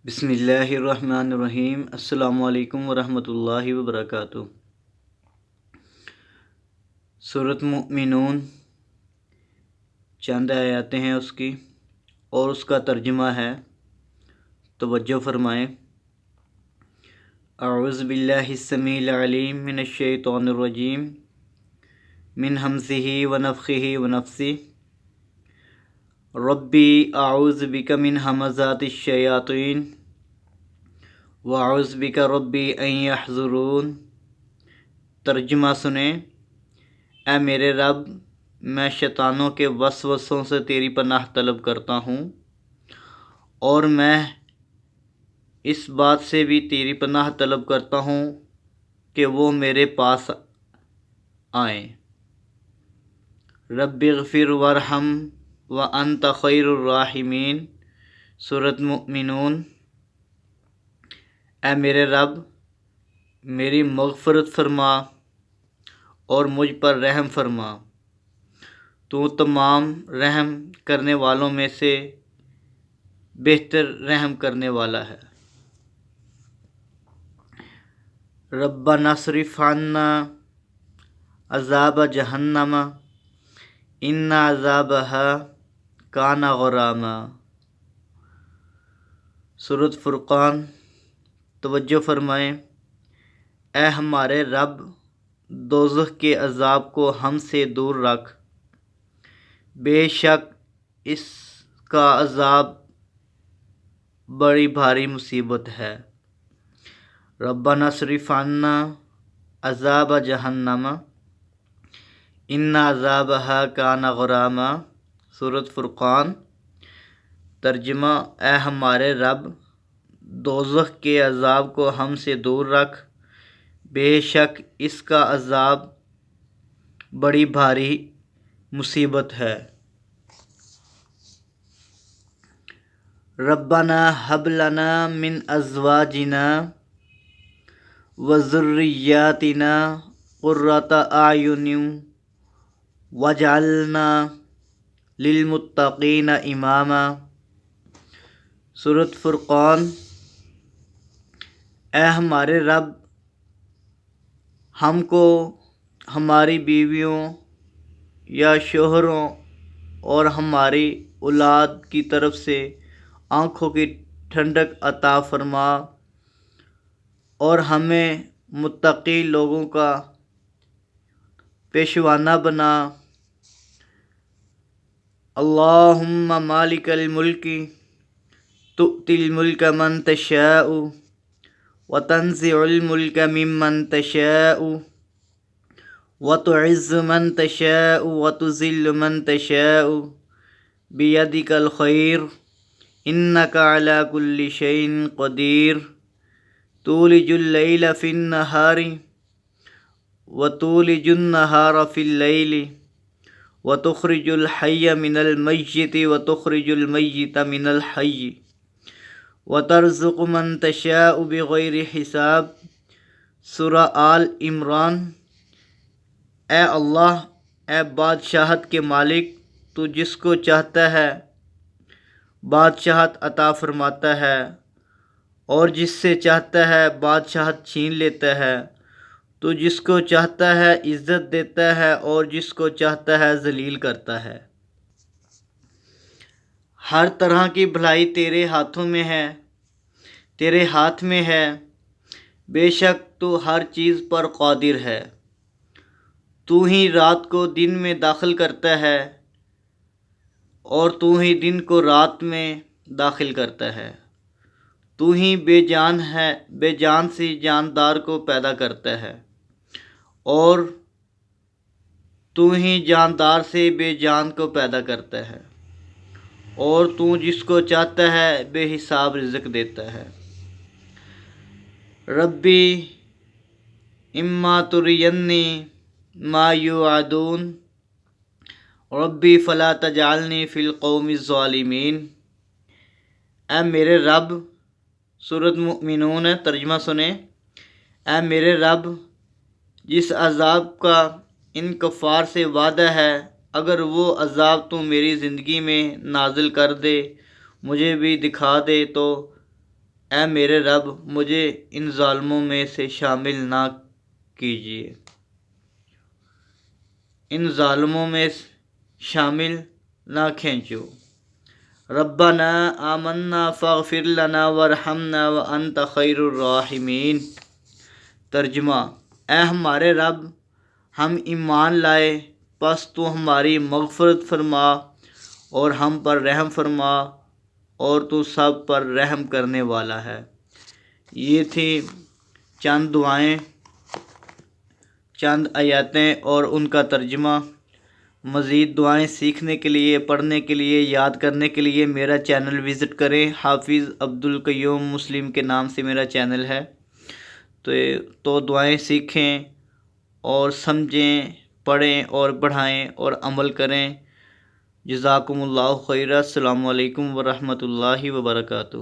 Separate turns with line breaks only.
بسم اللہ الرحمن الرحیم۔ السلام علیکم ورحمۃ اللہ وبرکاتہ۔ سورۃ مؤمنون چند آیاتیں ہیں اس کی اور اس کا ترجمہ ہے، توجہ فرمائیں۔ اعوذ باللہ السمیع العلیم من الشیطان الرجیم من ہمزہ ونفخہ ونفثہ۔ ربی اعوذ بک من ہمزات الشیاطین واعوذ بک ربی ان یحضرون۔ ترجمہ سنیں۔ اے میرے رب، میں شیطانوں کے وسوسوں سے تیری پناہ طلب کرتا ہوں، اور میں اس بات سے بھی تیری پناہ طلب کرتا ہوں کہ وہ میرے پاس آئیں۔ رب اغفر وارحم وانت خیر الراحمین۔ سورۃ مؤمنون۔ اے میرے رب، میری مغفرت فرما اور مجھ پر رحم فرما، تو تمام رحم کرنے والوں میں سے بہتر رحم کرنے والا ہے۔ ربنا اصرف عنا عذاب جہنم ان عذابها کان غراما۔ سورۃ فرقان۔ توجہ فرمائیں۔ اے ہمارے رب، دوزخ کے عذاب کو ہم سے دور رکھ، بے شک اس کا عذاب بڑی بھاری مصیبت ہے۔ ربنا اصرف عنا عذاب جہنم ان عذابها کان غراما۔ سورۃ فرقان۔ ترجمہ۔ اے ہمارے رب، دوزخ کے عذاب کو ہم سے دور رکھ، بے شک اس کا عذاب بڑی بھاری مصیبت ہے۔ ربنا ہب لنا من ازواجنا وذریاتنا قرۃ اعین واجعلنا للمتقین اماما۔ سورۃ فرقان۔ اے ہمارے رب، ہم کو ہماری بیویوں یا شوہروں اور ہماری اولاد کی طرف سے آنکھوں کی ٹھنڈک عطا فرما، اور ہمیں متقی لوگوں کا پیشوانہ بنا۔ اللہم مالک الملک تؤتی الملک من تشاء وتنزع الملک ممن تشاء وتعز من تشاء وتذل من تشاء بیدک الخیر انک علی کل شیء قدیر تولج اللیل فی النہار وتولج النہار فی اللیل وتخرج الحی من المیت وتخرج المیت من الحی وترزق من تشاء بغیر حساب۔ سورہ آل عمران۔ اے اللہ، اے بادشاہت کے مالک، تو جس کو چاہتا ہے بادشاہت عطا فرماتا ہے، اور جس سے چاہتا ہے بادشاہت چھین لیتا ہے۔ تو جس کو چاہتا ہے عزت دیتا ہے اور جس کو چاہتا ہے ذلیل کرتا ہے۔ ہر طرح کی بھلائی تیرے ہاتھوں میں ہے، تیرے ہاتھ میں ہے، بے شک تو ہر چیز پر قادر ہے۔ تو ہی رات کو دن میں داخل کرتا ہے اور تو ہی دن کو رات میں داخل کرتا ہے۔ تو ہی بے جان ہے، بے جان سے جاندار کو پیدا کرتا ہے، اور تو ہی جاندار سے بے جان کو پیدا کرتا ہے، اور تو جس کو چاہتا ہے بے حساب رزق دیتا ہے۔ ربی اما ترینی ما یوعدون ربی فلا تجعلنی فی القوم الظالمین۔ اے میرے رب۔ سورۃ مؤمنون۔ ترجمہ سنیں۔ اے میرے رب، جس عذاب کا ان کفار سے وعدہ ہے، اگر وہ عذاب تو میری زندگی میں نازل کر دے، مجھے بھی دکھا دے، تو اے میرے رب مجھے ان ظالموں میں سے شامل نہ کیجیے، ان ظالموں میں شامل نہ کھینچو۔ ربنا آمنا فاغفر لنا وارحمنا وانت خیر الراحمین۔ ترجمہ: اے ہمارے رب ہم ایمان لائے، پس تو ہماری مغفرت فرما اور ہم پر رحم فرما، اور تو سب پر رحم کرنے والا ہے۔ یہ تھی چند دعائیں، چند آیاتیں اور ان کا ترجمہ۔ مزید دعائیں سیکھنے کے لیے، پڑھنے کے لیے، یاد کرنے کے لیے میرا چینل وزٹ کریں۔ حافظ عبدالقیوم مسلم کے نام سے میرا چینل ہے، تو دعائیں سیکھیں اور سمجھیں، پڑھیں اور پڑھائیں اور عمل کریں۔ جزاکم اللہ خیر۔ السلام علیکم ورحمۃ اللہ وبرکاتہ۔